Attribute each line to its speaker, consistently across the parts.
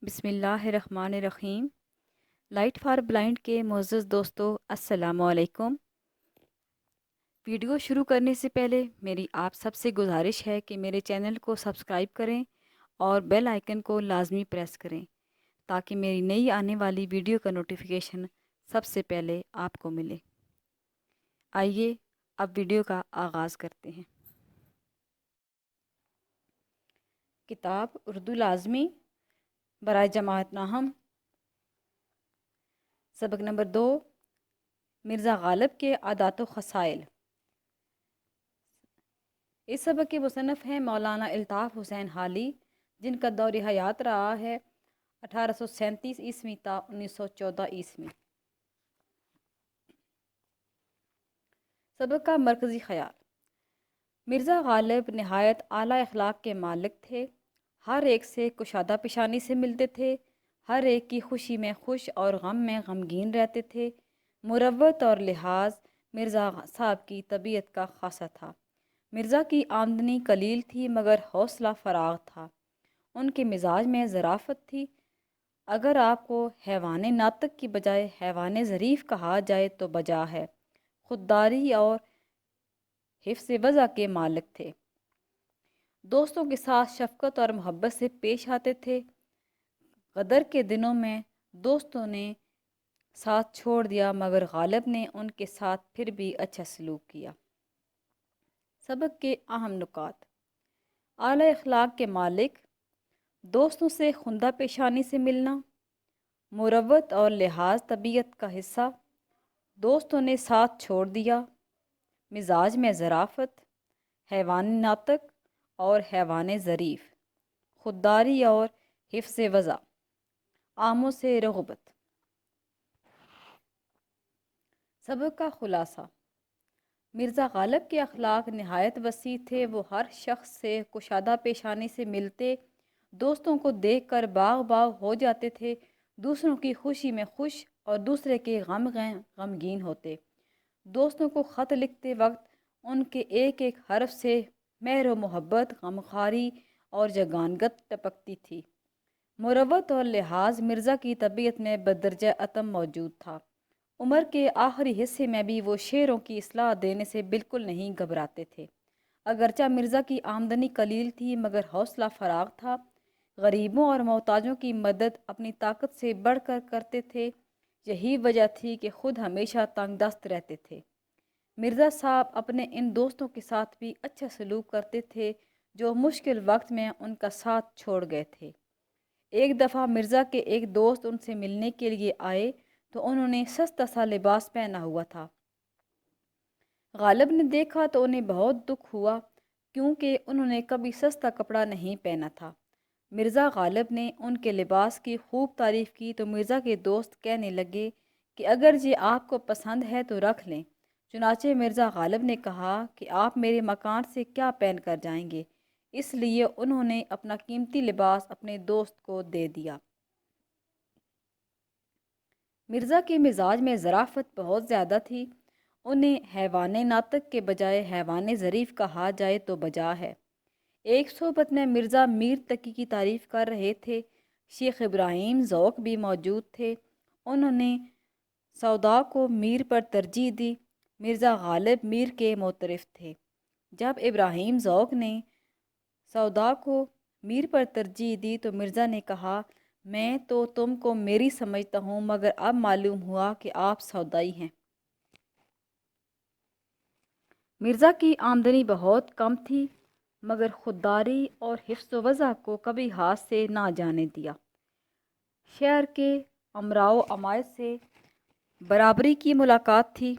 Speaker 1: بسم اللہ الرحمن الرحیم۔ لائٹ فار بلائنڈ کے معزز دوستو، السلام علیکم۔ ویڈیو شروع کرنے سے پہلے میری آپ سب سے گزارش ہے کہ میرے چینل کو سبسکرائب کریں اور بیل آئیکن کو لازمی پریس کریں تاکہ میری نئی آنے والی ویڈیو کا نوٹیفیکیشن سب سے پہلے آپ کو ملے۔ آئیے اب ویڈیو کا آغاز کرتے ہیں۔ کتاب اردو لازمی برائے جماعت ناہم، سبق نمبر 2، مرزا غالب کے عادات و خصائل۔ اس سبق کے مصنف ہیں مولانا الطاف حسین حالی، جن کا دور حیات رہا ہے 1837 عیسوی تا 1914 عیسوی۔ سبق کا مرکزی خیال: مرزا غالب نہایت اعلیٰ اخلاق کے مالک تھے، ہر ایک سے کشادہ پیشانی سے ملتے تھے، ہر ایک کی خوشی میں خوش اور غم میں غمگین رہتے تھے۔ مروت اور لحاظ مرزا صاحب کی طبیعت کا خاصہ تھا۔ مرزا کی آمدنی قلیل تھی مگر حوصلہ فراغ تھا۔ ان کے مزاج میں ظرافت تھی۔ اگر آپ کو حیوان ناطق کی بجائے حیوان ظریف کہا جائے تو بجا ہے۔ خودداری اور حفظ وضع کے مالک تھے۔ دوستوں کے ساتھ شفقت اور محبت سے پیش آتے تھے۔ غدر کے دنوں میں دوستوں نے ساتھ چھوڑ دیا مگر غالب نے ان کے ساتھ پھر بھی اچھا سلوک کیا۔ سبق کے اہم نکات: اعلیٰ اخلاق کے مالک، دوستوں سے خندہ پیشانی سے ملنا، مروت اور لحاظ طبیعت کا حصہ، دوستوں نے ساتھ چھوڑ دیا، مزاج میں ظرافت، حیوان ناطق اور حیوان ظریف، خودداری اور حفظ وضع، عاموں سے رغبت۔ سبق کا خلاصہ: مرزا غالب کے اخلاق نہایت وسیع تھے۔ وہ ہر شخص سے کشادہ پیشانی سے ملتے، دوستوں کو دیکھ کر باغ باغ ہو جاتے تھے، دوسروں کی خوشی میں خوش اور دوسرے کے غمگین ہوتے۔ دوستوں کو خط لکھتے وقت ان کے ایک ایک حرف سے مہر و محبت، غمخواری اور جگانگت ٹپکتی تھی۔ مروت اور لحاظ مرزا کی طبیعت میں بدرجہ اتم موجود تھا۔ عمر کے آخری حصے میں بھی وہ شیروں کی اصلاح دینے سے بالکل نہیں گھبراتے تھے۔ اگرچہ مرزا کی آمدنی قلیل تھی مگر حوصلہ فراغ تھا۔ غریبوں اور محتاجوں کی مدد اپنی طاقت سے بڑھ کر کرتے تھے۔ یہی وجہ تھی کہ خود ہمیشہ تنگ دست رہتے تھے۔ مرزا صاحب اپنے ان دوستوں کے ساتھ بھی اچھا سلوک کرتے تھے جو مشکل وقت میں ان کا ساتھ چھوڑ گئے تھے۔ ایک دفعہ مرزا کے ایک دوست ان سے ملنے کے لیے آئے تو انہوں نے سستا سا لباس پہنا ہوا تھا۔ غالب نے دیکھا تو انہیں بہت دکھ ہوا کیونکہ انہوں نے کبھی سستا کپڑا نہیں پہنا تھا۔ مرزا غالب نے ان کے لباس کی خوب تعریف کی تو مرزا کے دوست کہنے لگے کہ اگر یہ آپ کو پسند ہے تو رکھ لیں۔ چنانچہ مرزا غالب نے کہا کہ آپ میرے مکان سے کیا پہن کر جائیں گے، اس لیے انہوں نے اپنا قیمتی لباس اپنے دوست کو دے دیا۔ مرزا کے مزاج میں ظرافت بہت زیادہ تھی۔ انہیں حیوان ناطق کے بجائے حیوان ظریف کہا جائے تو بجا ہے۔ ایک صحبت میں مرزا میر تقی کی تعریف کر رہے تھے۔ شیخ ابراہیم ذوق بھی موجود تھے۔ انہوں نے سودا کو میر پر ترجیح دی۔ مرزا غالب میر کے معترف تھے۔ جب ابراہیم ذوق نے سودا کو میر پر ترجیح دی تو مرزا نے کہا، میں تو تم کو میری سمجھتا ہوں مگر اب معلوم ہوا کہ آپ سودائی ہیں۔ مرزا کی آمدنی بہت کم تھی مگر خودداری اور حفظ و وضع کو کبھی ہاتھ سے نہ جانے دیا۔ شہر کے امراء و عمائر سے برابری کی ملاقات تھی۔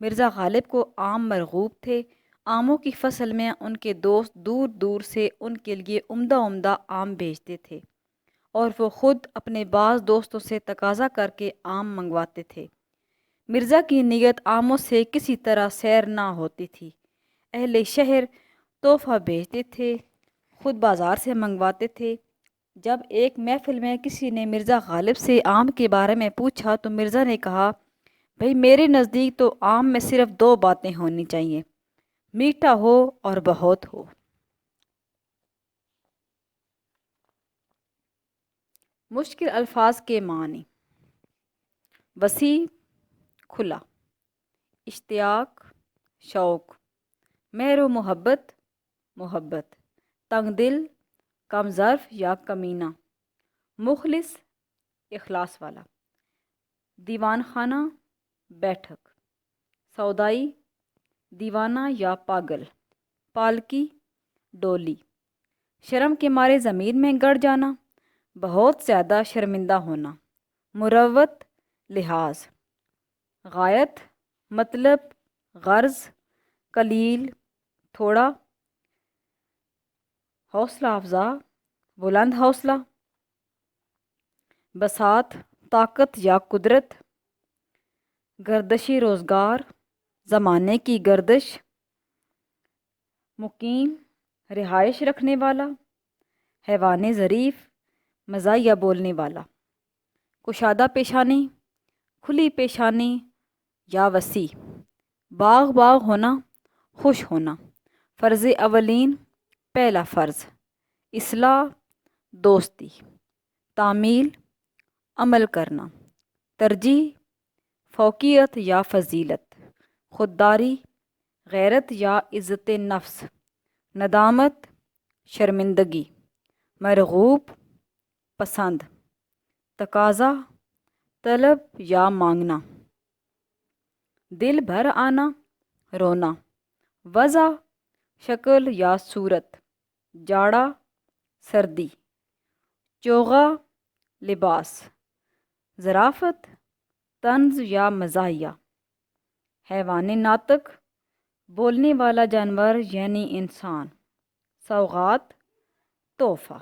Speaker 1: مرزا غالب کو آم مرغوب تھے۔ آموں کی فصل میں ان کے دوست دور دور سے ان کے لیے عمدہ عمدہ آم بھیجتے تھے اور وہ خود اپنے بعض دوستوں سے تقاضا کر کے آم منگواتے تھے۔ مرزا کی نیت آموں سے کسی طرح سیر نہ ہوتی تھی۔ اہل شہر تحفہ بھیجتے تھے، خود بازار سے منگواتے تھے۔ جب ایک محفل میں کسی نے مرزا غالب سے آم کے بارے میں پوچھا تو مرزا نے کہا، بھئی میرے نزدیک تو آم میں صرف 2 باتیں ہونی چاہیے، میٹھا ہو اور بہت ہو۔ مشکل الفاظ کے معنی: وسیع، کھلا، اشتیاق، شوق، مہر و محبت، محبت، تنگ دل، کم ظرف یا کمینہ، مخلص، اخلاص والا، دیوان خانہ، بیٹھک، سودائی، دیوانہ یا پاگل، پالکی، ڈولی، شرم کے مارے زمین میں گڑ جانا، بہت زیادہ شرمندہ ہونا، مروت، لحاظ، غایت، مطلب، غرض، قلیل، تھوڑا، حوصلہ افزا، بلند حوصلہ، بساط، طاقت یا قدرت، گردشی روزگار، زمانے کی گردش، مقیم، رہائش رکھنے والا، حیوان ظریف، مزاحیہ بولنے والا، کشادہ پیشانی، کھلی پیشانی یا وسیع، باغ باغ ہونا، خوش ہونا، فرض اولین، پہلا فرض، اصلاح، دوستی، تعمیل، عمل کرنا، ترجیح، فوقیت یا فضیلت، خودداری، غیرت یا عزت نفس، ندامت، شرمندگی، مرغوب، پسند، تقاضا، طلب یا مانگنا، دل بھر آنا، رونا، وضع، شکل یا صورت، جاڑا، سردی، چوغا، لباس، ظرافت، طنز یا مزاحیہ، حیوان ناطق، بولنے والا جانور یعنی انسان، سوغات، تحفہ۔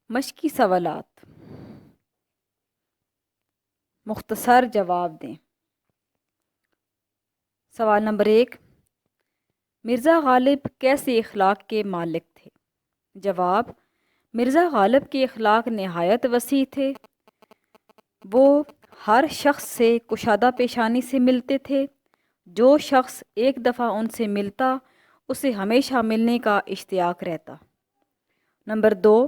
Speaker 1: مشقی سوالات، مختصر جواب دیں۔ سوال نمبر 1: مرزا غالب کیسے اخلاق کے مالک تھے؟ جواب: مرزا غالب کے اخلاق نہایت وسیع تھے۔ وہ ہر شخص سے کشادہ پیشانی سے ملتے تھے۔ جو شخص ایک دفعہ ان سے ملتا اسے ہمیشہ ملنے کا اشتیاق رہتا۔ نمبر 2: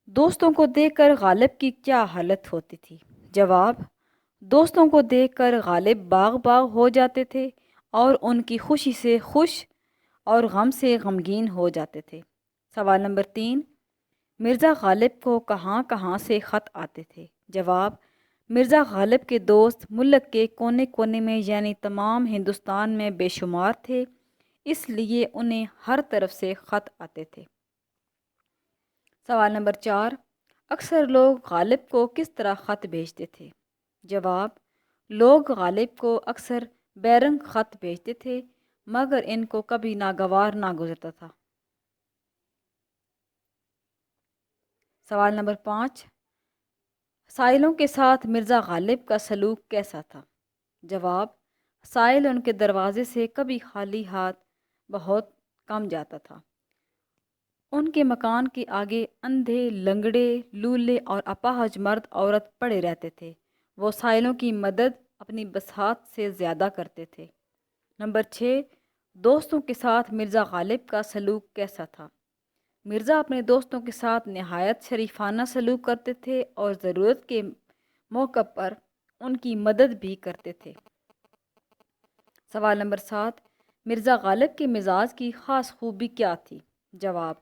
Speaker 1: دوستوں کو دیکھ کر غالب کی کیا حالت ہوتی تھی؟ جواب: دوستوں کو دیکھ کر غالب باغ باغ ہو جاتے تھے اور ان کی خوشی سے خوش اور غم سے غمگین ہو جاتے تھے۔ سوال نمبر 3: مرزا غالب کو کہاں کہاں سے خط آتے تھے؟ جواب: مرزا غالب کے دوست ملک کے کونے کونے میں یعنی تمام ہندوستان میں بے شمار تھے، اس لیے انہیں ہر طرف سے خط آتے تھے۔ سوال نمبر 4: اکثر لوگ غالب کو کس طرح خط بھیجتے تھے؟ جواب: لوگ غالب کو اکثر بیرنگ خط بھیجتے تھے مگر ان کو کبھی ناگوار نہ گزرتا تھا۔ سوال نمبر 5: سائلوں کے ساتھ مرزا غالب کا سلوک کیسا تھا؟ جواب: سائل ان کے دروازے سے کبھی خالی ہاتھ بہت کم جاتا تھا۔ ان کے مکان کے آگے اندھے، لنگڑے، لولے اور اپاہج مرد عورت پڑے رہتے تھے۔ وہ سائلوں کی مدد اپنی بساط سے زیادہ کرتے تھے۔ نمبر 6: دوستوں کے ساتھ مرزا غالب کا سلوک کیسا تھا؟ مرزا اپنے دوستوں کے ساتھ نہایت شریفانہ سلوک کرتے تھے اور ضرورت کے موقع پر ان کی مدد بھی کرتے تھے۔ سوال نمبر 7: مرزا غالب کے مزاج کی خاص خوبی کیا تھی؟ جواب: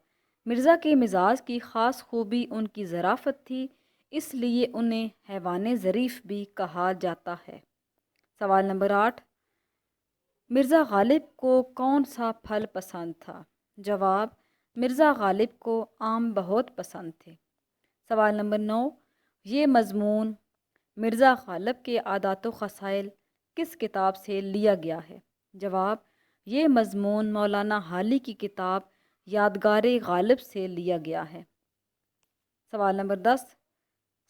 Speaker 1: مرزا کے مزاج کی خاص خوبی ان کی ظرافت تھی، اس لیے انہیں حیوان ظریف بھی کہا جاتا ہے۔ سوال نمبر 8: مرزا غالب کو کون سا پھل پسند تھا؟ جواب: مرزا غالب کو آم بہت پسند تھے۔ سوال نمبر 9: یہ مضمون مرزا غالب کے عادات و خصائل کس کتاب سے لیا گیا ہے؟ جواب: یہ مضمون مولانا حالی کی کتاب یادگار غالب سے لیا گیا ہے۔ سوال نمبر 10: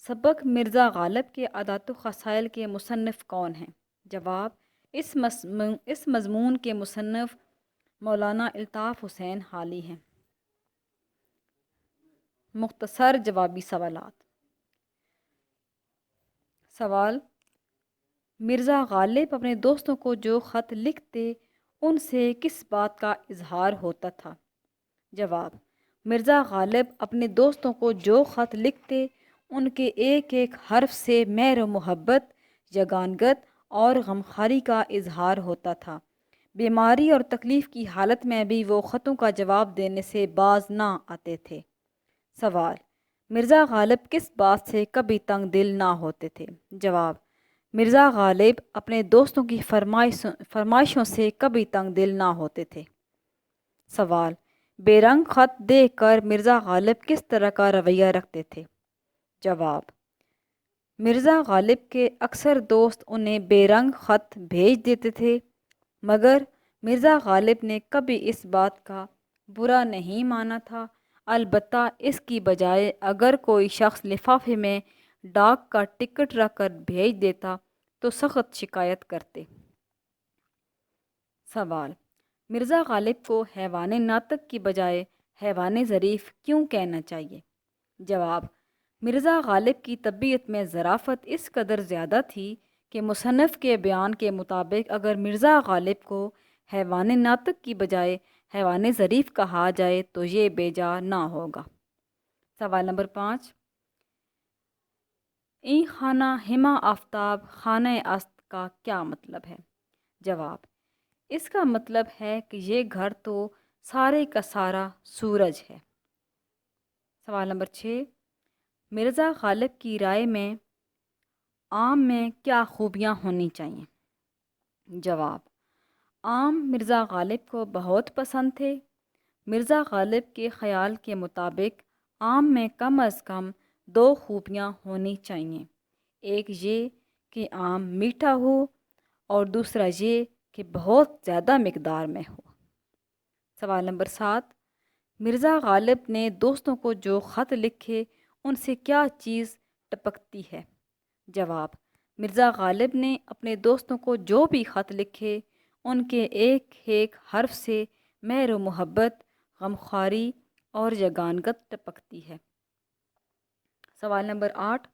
Speaker 1: سبق مرزا غالب کے عادات و خصائل کے مصنف کون ہیں؟ جواب: اس مضمون کے مصنف مولانا الطاف حسین حالی ہیں۔ مختصر جوابی سوالات۔ سوال: مرزا غالب اپنے دوستوں کو جو خط لکھتے ان سے کس بات کا اظہار ہوتا تھا؟ جواب: مرزا غالب اپنے دوستوں کو جو خط لکھتے ان کے ایک ایک حرف سے مہر و محبت، یگانگت اور غمخواری کا اظہار ہوتا تھا۔ بیماری اور تکلیف کی حالت میں بھی وہ خطوں کا جواب دینے سے باز نہ آتے تھے۔ سوال: مرزا غالب کس بات سے کبھی تنگ دل نہ ہوتے تھے؟ جواب: مرزا غالب اپنے دوستوں کی فرمائشوں سے کبھی تنگ دل نہ ہوتے تھے۔ سوال: بے رنگ خط دیکھ کر مرزا غالب کس طرح کا رویہ رکھتے تھے؟ جواب: مرزا غالب کے اکثر دوست انہیں بے رنگ خط بھیج دیتے تھے، مگر مرزا غالب نے کبھی اس بات کا برا نہیں مانا تھا، البتہ اس کی بجائے اگر کوئی شخص لفافے میں ڈاک کا ٹکٹ رکھ کر بھیج دیتا تو سخت شکایت کرتے۔ سوال: مرزا غالب کو حیوان ناطق کی بجائے حیوان ظریف کیوں کہنا چاہیے؟ جواب: مرزا غالب کی طبیعت میں ظرافت اس قدر زیادہ تھی کہ مصنف کے بیان کے مطابق اگر مرزا غالب کو حیوان ناطق کی بجائے حیوان ظریف کہا جائے تو یہ بے جا نہ ہوگا۔ سوال نمبر 5: این خانہ ہما آفتاب خانہ است کا کیا مطلب ہے؟ جواب: اس کا مطلب ہے کہ یہ گھر تو سارے کا سارا سورج ہے۔ سوال نمبر 6: مرزا غالب کی رائے میں آم میں کیا خوبیاں ہونی چاہیے؟ جواب: آم مرزا غالب کو بہت پسند تھے۔ مرزا غالب کے خیال کے مطابق آم میں کم از کم 2 خوبیاں ہونی چاہیے، ایک یہ کہ آم میٹھا ہو اور دوسرا یہ کہ بہت زیادہ مقدار میں ہو۔ سوال نمبر 7: مرزا غالب نے دوستوں کو جو خط لکھے ان سے کیا چیز ٹپکتی ہے؟ جواب: مرزا غالب نے اپنے دوستوں کو جو بھی خط لکھے ان کے ایک ایک حرف سے مہر و محبت، غمخواری اور یگانگت ٹپکتی ہے۔ سوال نمبر 8: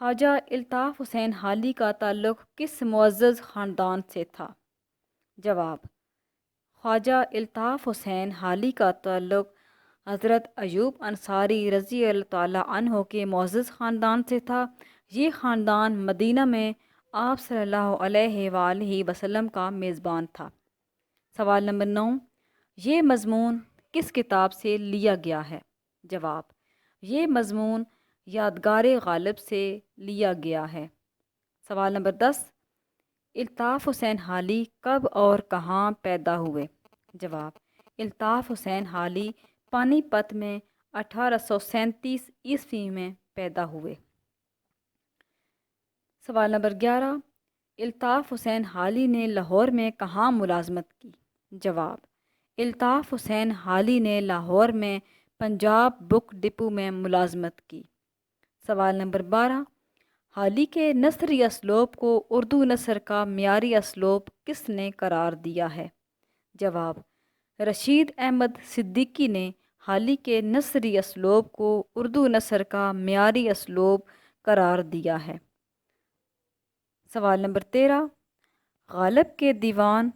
Speaker 1: خواجہ الطاف حسین حالی کا تعلق کس معزز خاندان سے تھا؟ جواب: خواجہ الطاف حسین حالی کا تعلق حضرت ایوب انصاری رضی اللہ تعالیٰ عنہ کے معزز خاندان سے تھا۔ یہ خاندان مدینہ میں آپ صلی اللہ علیہ وآلہ وسلم کا میزبان تھا۔ سوال نمبر 9: یہ مضمون کس کتاب سے لیا گیا ہے؟ جواب: یہ مضمون یادگار غالب سے لیا گیا ہے۔ سوال نمبر 10: الطاف حسین حالی کب اور کہاں پیدا ہوئے؟ جواب: الطاف حسین حالی پانی پت میں 1837 عیسوی میں پیدا ہوئے۔ سوال نمبر 11: الطاف حسین حالی نے لاہور میں کہاں ملازمت کی؟ جواب: الطاف حسین حالی نے لاہور میں پنجاب بک ڈپو میں ملازمت کی۔ سوال نمبر 12: حالی کے نثری اسلوب کو اردو نثر کا معیاری اسلوب کس نے قرار دیا ہے؟ جواب: رشید احمد صدیقی نے حالی کے نثری اسلوب کو اردو نثر کا معیاری اسلوب قرار دیا ہے۔ سوال نمبر 13: غالب کے دیوان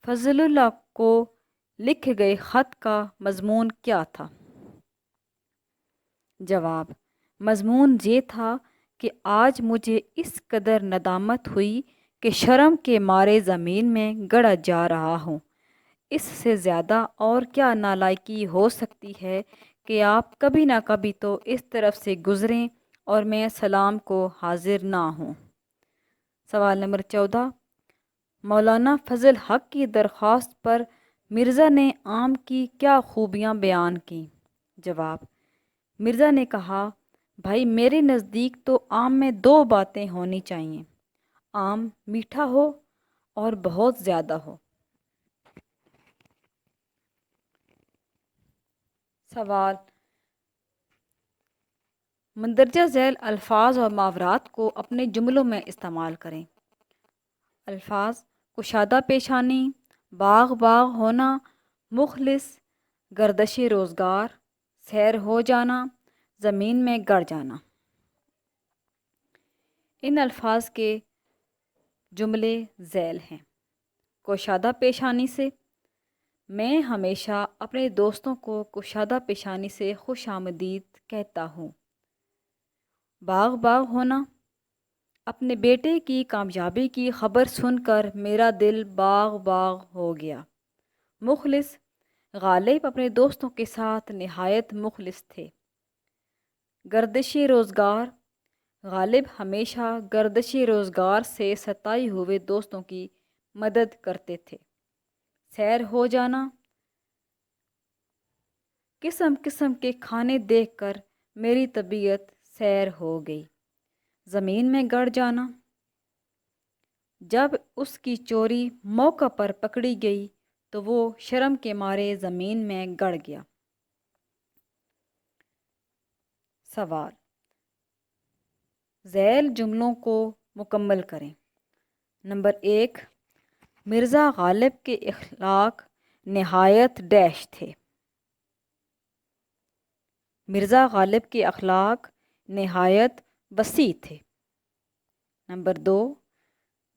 Speaker 1: فضل اللہ کو لکھے گئے خط کا مضمون کیا تھا؟ جواب: مضمون یہ تھا کہ آج مجھے اس قدر ندامت ہوئی کہ شرم کے مارے زمین میں گڑا جا رہا ہوں۔ اس سے زیادہ اور کیا نالائقی ہو سکتی ہے کہ آپ کبھی نہ کبھی تو اس طرف سے گزریں اور میں سلام کو حاضر نہ ہوں۔ سوال نمبر 14: مولانا فضل حق کی درخواست پر مرزا نے آم کی کیا خوبیاں بیان کیں؟ جواب: مرزا نے کہا، بھائی میرے نزدیک تو آم میں 2 باتیں ہونی چاہیے، آم میٹھا ہو اور بہت زیادہ ہو۔ سوال: مندرجہ ذیل الفاظ اور محاورات کو اپنے جملوں میں استعمال کریں۔ الفاظ: کشادہ پیشانی، باغ باغ ہونا، مخلص، گردش روزگار، سیر ہو جانا، زمین میں گڑ جانا۔ ان الفاظ کے جملے ذیل ہیں: کشادہ پیشانی سے میں ہمیشہ اپنے دوستوں کو کشادہ پیشانی سے خوش آمدید کہتا ہوں۔ باغ باغ ہونا۔ اپنے بیٹے کی کامیابی کی خبر سن کر میرا دل باغ باغ ہو گیا۔ مخلص۔ غالب اپنے دوستوں کے ساتھ نہایت مخلص تھے۔ گردش روزگار۔ غالب ہمیشہ گردش روزگار سے ستائے ہوئے دوستوں کی مدد کرتے تھے۔ سیر ہو جانا۔ قسم قسم کے کھانے دیکھ کر میری طبیعت سیر ہو گئی۔ زمین میں گڑ جانا۔ جب اس کی چوری موقع پر پکڑی گئی تو وہ شرم کے مارے زمین میں گڑ گیا۔ سوال۔ ذیل جملوں کو مکمل کریں۔ نمبر 1، مرزا غالب کے اخلاق نہایت ڈیش تھے۔ مرزا غالب کے اخلاق نہایت وسیع تھے۔ نمبر 2،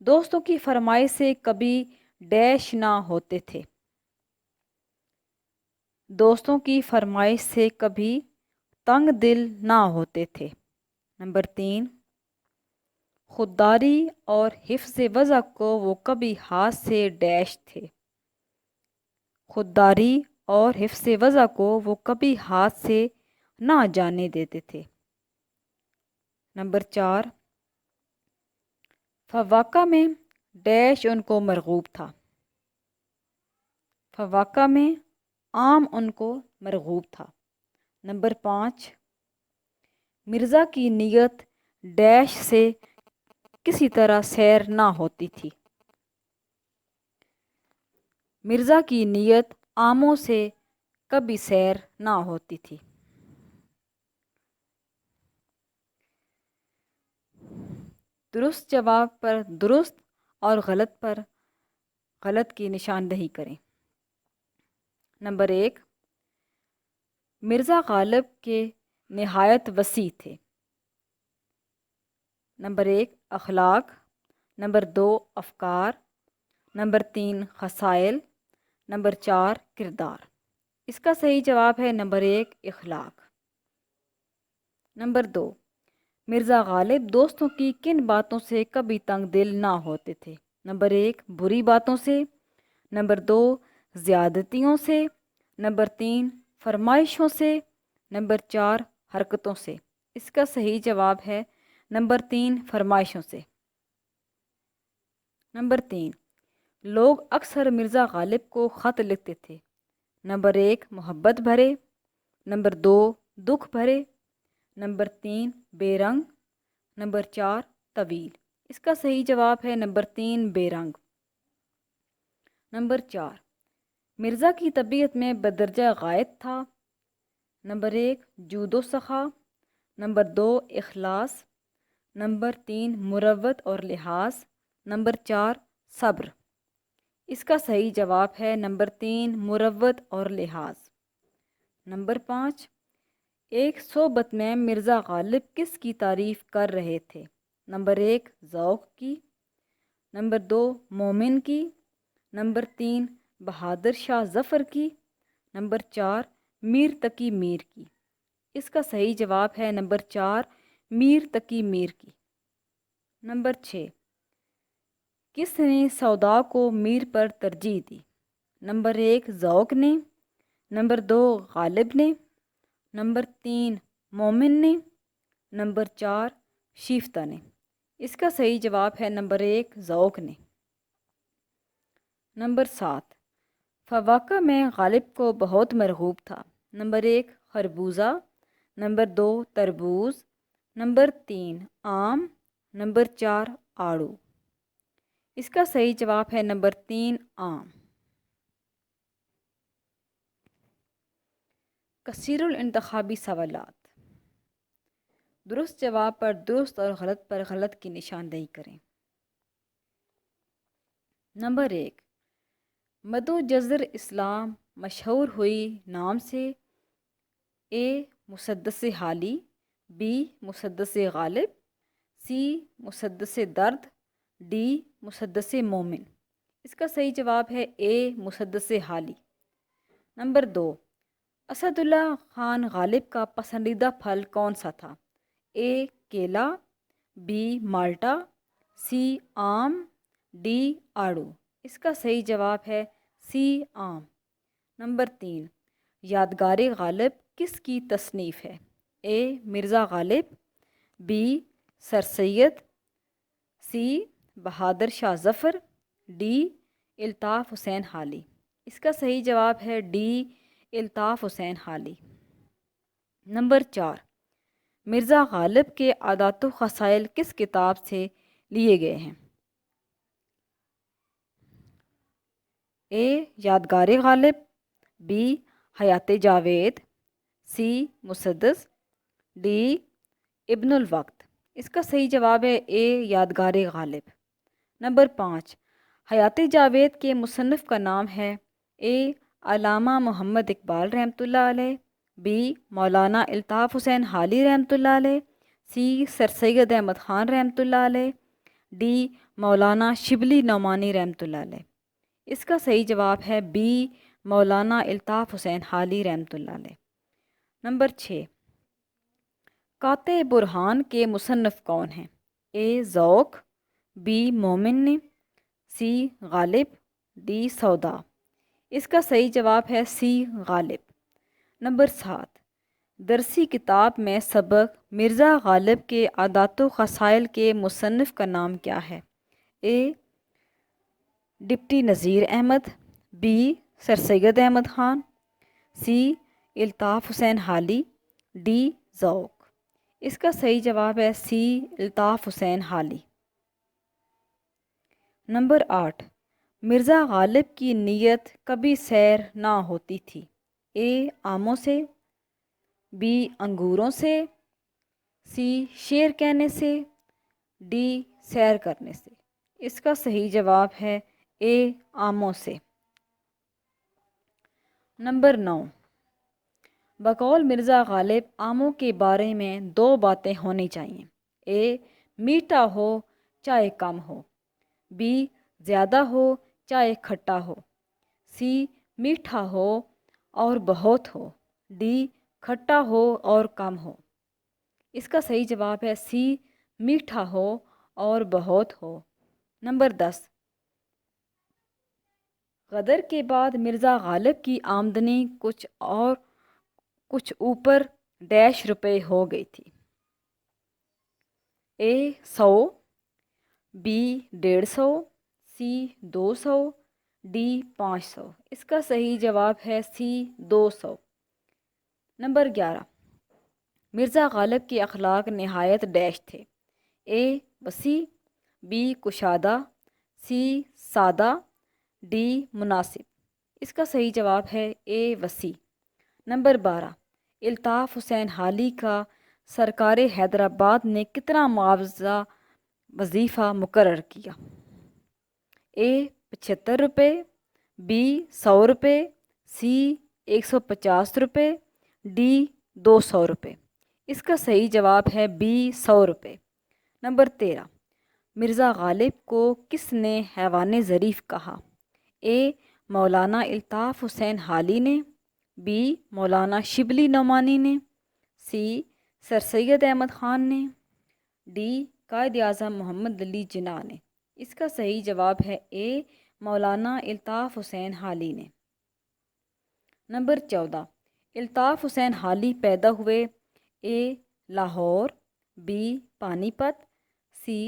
Speaker 1: دوستوں کی فرمائش سے کبھی ڈیش نہ ہوتے تھے۔ دوستوں کی فرمائش سے کبھی تنگ دل نہ ہوتے تھے۔ نمبر 3، خودداری اور حفظ وضع کو وہ کبھی ہاتھ سے ڈیش تھے۔ خودداری اور حفظ وضع کو وہ کبھی ہاتھ سے نہ جانے دیتے تھے۔ نمبر 4، فواقہ میں ڈیش ان کو مرغوب تھا۔ فواقہ میں عام ان کو مرغوب تھا۔ نمبر 5، مرزا کی نیت ڈیش سے کسی طرح سیر نہ ہوتی تھی۔ مرزا کی نیت عاموں سے کبھی سیر نہ ہوتی تھی۔ درست جواب پر درست اور غلط پر غلط کی نشاندہی کریں۔ نمبر 1، مرزا غالب کے نہایت وسیع تھے۔ نمبر 1، اخلاق۔ نمبر 2، افکار۔ نمبر 3، خصائل۔ نمبر 4، کردار۔ اس کا صحیح جواب ہے نمبر 1، اخلاق۔ نمبر 2، مرزا غالب دوستوں کی کن باتوں سے کبھی تنگ دل نہ ہوتے تھے؟ نمبر 1، بری باتوں سے۔ نمبر 2، زیادتیوں سے۔ نمبر 3، فرمائشوں سے۔ نمبر 4، حرکتوں سے۔ اس کا صحیح جواب ہے نمبر 3، فرمائشوں سے۔ نمبر 3، لوگ اکثر مرزا غالب کو خط لکھتے تھے۔ نمبر 1، محبت بھرے۔ نمبر 2، دکھ بھرے۔ نمبر 3، بے رنگ۔ نمبر 4، طویل۔ اس کا صحیح جواب ہے نمبر 3، بے رنگ۔ نمبر 4، مرزا کی طبیعت میں بدرجہ غائب تھا۔ نمبر 1، جود و سخا۔ نمبر 2، اخلاص۔ نمبر 3، مروت اور لحاظ۔ نمبر 4، صبر۔ اس کا صحیح جواب ہے نمبر 3، مروت اور لحاظ۔ نمبر 5، ایک صحبت میں مرزا غالب کس کی تعریف کر رہے تھے؟ نمبر 1، ذوق کی۔ نمبر 2، مومن کی۔ نمبر 3، بہادر شاہ ظفر کی۔ نمبر 4، میر تقی میر کی۔ اس کا صحیح جواب ہے نمبر 4، میر تقی میر کی۔ نمبر 6، کس نے سودا کو میر پر ترجیح دی؟ نمبر 1، ذوق نے۔ نمبر 2، غالب نے۔ نمبر 3، مومن نے۔ نمبر 4، شیفتہ نے۔ اس کا صحیح جواب ہے نمبر 1، ذوق نے۔ نمبر 7، فواقہ میں غالب کو بہت مرغوب تھا۔ نمبر 1، خربوزہ۔ نمبر 2، تربوز۔ نمبر 3، آم۔ نمبر 4، آڑو۔ اس کا صحیح جواب ہے نمبر 3، آم۔ کثیر الانتخابی سوالات۔ درست جواب پر درست اور غلط پر غلط کی نشاندہی کریں۔ نمبر 1، مدو جزر اسلام مشہور ہوئی نام سے؟ اے، مسدس حالی۔ بی، مسدس غالب۔ سی، مسدس درد۔ ڈی، مسدس مومن۔ اس کا صحیح جواب ہے اے، مسدس حالی۔ نمبر 2، اسد اللہ خان غالب کا پسندیدہ پھل کون سا تھا؟ اے کیلا، بی مالٹا، سی آم، ڈی آڑو۔ اس کا صحیح جواب ہے سی آم۔ نمبر 3، یادگار غالب کس کی تصنیف ہے؟ A Mirza Ghalib, B sir Syed, C Bahadur Shah Zafar, D Altaf Hussain Hali. اس کا صحیح جواب ہے ڈی الطاف حسین حالی۔ نمبر 4، مرزا غالب کے عادات و خصائل کس کتاب سے لیے گئے ہیں؟ اے یادگار غالب، بی حیات جاوید، سی مسدس، ڈی ابن الوقت۔ اس کا صحیح جواب ہے اے یادگار غالب۔ نمبر 5، حیات جاوید کے مصنف کا نام ہے؟ اے علامہ محمد اقبال رحمۃ اللہ علیہ، بی مولانا الطاف حسین حالی رحمۃ اللہ علیہ، سی سر سید احمد خان رحمۃ اللہ علیہ، ڈی مولانا شبلی نعمانی رحمۃ اللہ علیہ۔ اس کا صحیح جواب ہے بی مولانا الطاف حسین حالی رحمۃ اللہ علیہ۔ نمبر 6، قاطع برہان کے مصنف کون ہیں؟ اے ذوق، بی مومن، سی غالب، ڈی سودا۔ اس کا صحیح جواب ہے سی غالب۔ نمبر 7، درسی کتاب میں سبق مرزا غالب کے عادات و خصائل کے مصنف کا نام کیا ہے؟ اے deputy Nazir Ahmad, be sir سید احمد خان، سی الطاف حسین حالی، ڈی ذوق۔ اس کا صحیح جواب ہے سی الطاف حسین حالی۔ نمبر 8، مرزا غالب کی نیت کبھی سیر نہ ہوتی تھی؟ اے آموں سے، بی انگوروں سے، سی شعر کہنے سے، ڈی سیر کرنے سے۔ اس کا صحیح جواب ہے اے آموں سے۔ نمبر 9، بقول مرزا غالب آموں کے بارے میں 2 باتیں ہونی چاہیے۔ اے میٹھا ہو چاہے کم ہو، بی زیادہ ہو چاہے کھٹا ہو، سی میٹھا ہو اور بہت ہو، ڈی کھٹا ہو اور کم ہو۔ اس کا صحیح جواب ہے سی میٹھا ہو اور بہت ہو۔ نمبر 10، غدر کے بعد مرزا غالب کی آمدنی کچھ اوپر ڈیش روپے ہو گئی تھی۔ اے 100، بی 150، سی 200، ڈی 500۔ اس کا صحیح جواب ہے سی 200۔ نمبر 11، مرزا غالب کے اخلاق نہایت ڈیش تھے؟ اے وسیع، بی کشادہ، سی سادہ، ڈی مناسب۔ اس کا صحیح جواب ہے اے وسیع۔ نمبر 12، الطاف حسین حالی کا سرکار حیدرآباد نے کتنا معاوضہ وظیفہ مقرر کیا؟ اے 75 روپے، بی 100 روپے، سی 150 روپے، ڈی 200 روپے۔ اس کا صحیح جواب ہے بی 100 روپے۔ نمبر 13، مرزا غالب کو کس نے حیوان ظریف کہا؟ اے مولانا الطاف حسین حالی نے، بی مولانا شبلی نعمانی نے، سی سر سید احمد خان نے، ڈی قائد اعظم محمد علی جناح نے۔ اس کا صحیح جواب ہے اے مولانا الطاف حسین حالی نے۔ نمبر 14، الطاف حسین حالی پیدا ہوئے؟ اے لاہور، بی پانی پت، سی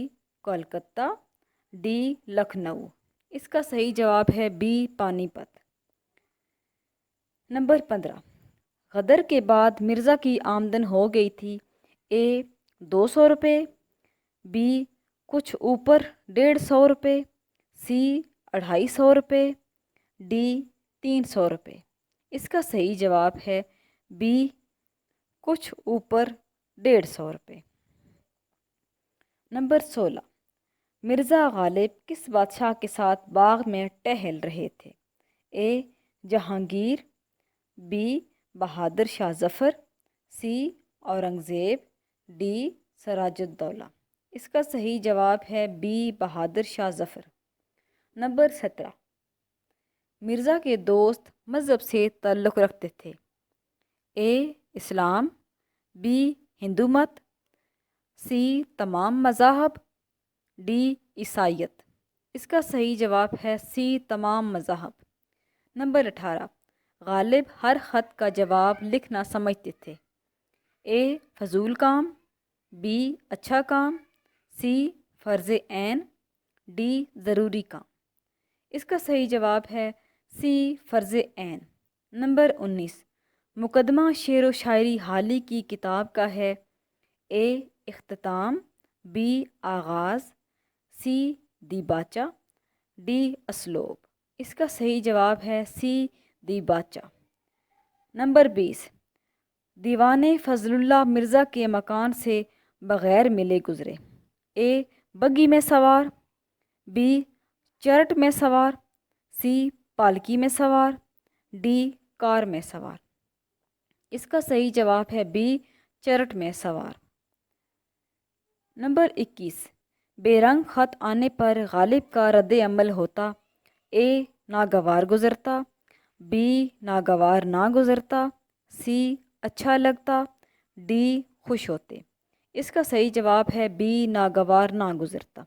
Speaker 1: کولکتہ، ڈی لکھنؤ۔ اس کا صحیح جواب ہے بی پانی پت۔ نمبر 15، غدر کے بعد مرزا کی آمدن ہو گئی تھی؟ اے 200 روپے، بی کچھ اوپر 150 روپے، سی 250 روپے، ڈی 300 روپے۔ اس کا صحیح جواب ہے بی کچھ اوپر 150 روپے۔ نمبر 16، مرزا غالب کس بادشاہ کے ساتھ باغ میں ٹہل رہے تھے؟ A Jahangir, B Bahadur Shah Zafar, C Aurangzeb, D Siraj ud-Daulah. اس کا صحیح جواب ہے بی بہادر شاہ ظفر۔ نمبر 17، مرزا کے دوست مذہب سے تعلق رکھتے تھے؟ اے اسلام، بی ہندو مت، سی تمام مذاہب، ڈی عیسائیت۔ اس کا صحیح جواب ہے سی تمام مذاہب۔ نمبر 18، غالب ہر خط کا جواب لکھنا سمجھتے تھے؟ اے فضول کام، بی اچھا کام، سی فرض عین، ڈی ضروری کام۔ اس کا صحیح جواب ہے سی فرض عین۔ نمبر 19، مقدمہ شعر و شاعری حالی کی کتاب کا ہے؟ اے اختتام، بی آغاز، سی دیباچہ، ڈی اسلوب۔ اس کا صحیح جواب ہے سی دیباچہ۔ نمبر 20، دیوان فضل اللہ مرزا کے مکان سے بغیر ملے گزرے؟ اے بگی میں سوار، بی چرٹ میں سوار، سی پالکی میں سوار، ڈی کار میں سوار۔ اس کا صحیح جواب ہے بی چرٹ میں سوار۔ نمبر 21، بے رنگ خط آنے پر غالب کا رد عمل ہوتا؟ اے ناگوار گزرتا، بی ناگوار نہ گزرتا، سی اچھا لگتا، ڈی خوش ہوتے۔ اس کا صحیح جواب ہے بی ناگوار نہ گزرتا۔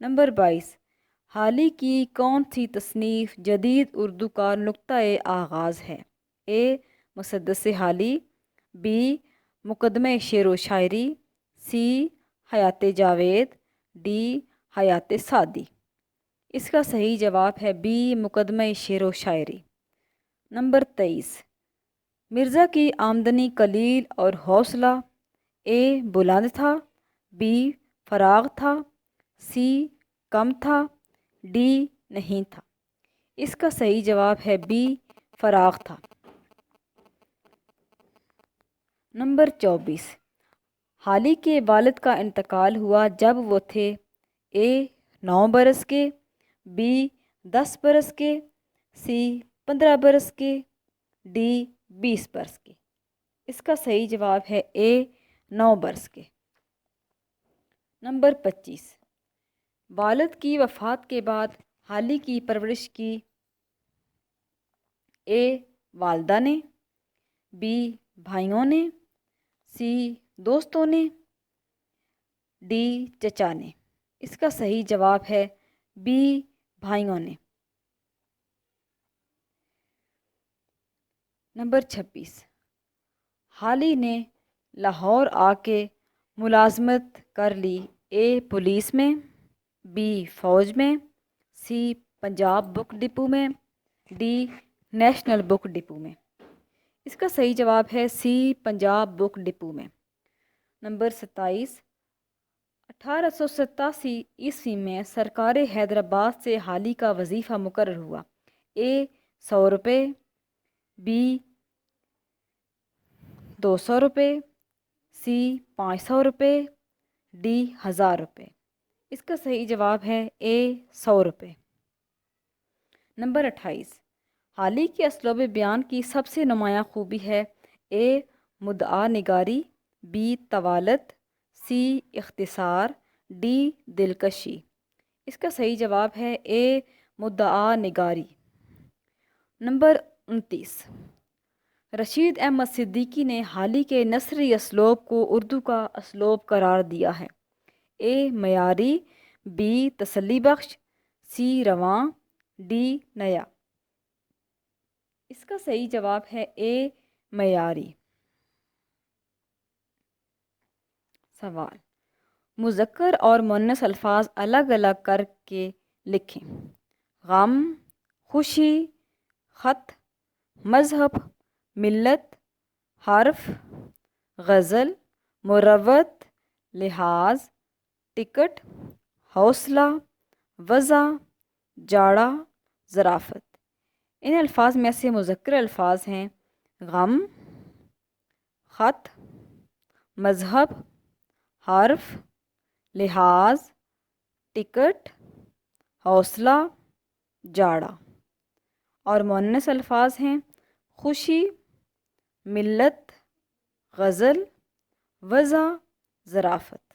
Speaker 1: نمبر 22، حالی کی کون سی تصنیف جدید اردو کا نقطۂ آغاز ہے؟ اے مسدس حالی، بی مقدمہ شعر و شاعری، سی حیات جاوید، ڈی حیات سعدی۔ اس کا صحیح جواب ہے بی مقدمہ شعر و شاعری۔ نمبر 23، مرزا کی آمدنی قلیل اور حوصلہ؟ اے بلند تھا، بی فراغ تھا، سی کم تھا، ڈی نہیں تھا۔ اس کا صحیح جواب ہے بی فراغ تھا۔ نمبر 24، حالی کے والد کا انتقال ہوا جب وہ تھے؟ اے 9 برس کے، بی 10 برس کے، سی 15 برس کے، ڈی 20 برس کے۔ اس کا صحیح جواب ہے اے 9 برس کے۔ نمبر 25، والد کی وفات کے بعد حالی کی پرورش کی؟ اے والدہ نے، بی بھائیوں نے، سی دوستوں نے، ڈی چچا نے۔ اس کا صحیح جواب ہے بی بھائیوں نے۔ نمبر 26، حالی نے لاہور آ کے ملازمت کر لی؟ اے پولیس میں، بی فوج میں، سی پنجاب بک ڈپو میں، ڈی نیشنل بک ڈپو میں۔ اس کا صحیح جواب ہے سی پنجاب بک ڈپو میں۔ نمبر 27، 1887 عیسوی میں سرکار حیدرآباد سے حالی کا وظیفہ مقرر ہوا؟ اے 100 روپے، بی 200 روپے، سی 500 روپے، ڈی 1000 روپے۔ اس کا صحیح جواب ہے اے 100 روپے۔ نمبر 28، حالی کے اسلوب بیان کی سب سے نمایاں خوبی ہے؟ اے مدعا نگاری، بی طوالت، سی اختصار، ڈی دلکشی۔ اس کا صحیح جواب ہے اے مدعا نگاری۔ نمبر 29، رشید احمد صدیقی نے حالی کے نثری اسلوب کو اردو کا اسلوب قرار دیا ہے؟ اے معیاری، بی تسلی بخش، سی رواں، ڈی نیا۔ اس کا صحیح جواب ہے اے معیاری۔ سوال، مذکر اور مؤنث الفاظ الگ الگ کر کے لکھیں۔ غم، خوشی، خط، مذہب، ملت، حرف، غزل، مروت، لحاظ، ٹکٹ، حوصلہ، وضع، جاڑا، ظرافت۔ ان الفاظ میں سے مذکر الفاظ ہیں غم، خط، مذہب، حرف، لحاظ، ٹکٹ، حوصلہ، جاڑا۔ اور مؤنث الفاظ ہیں خوشی، ملت، غزل، وضع، ظرافت۔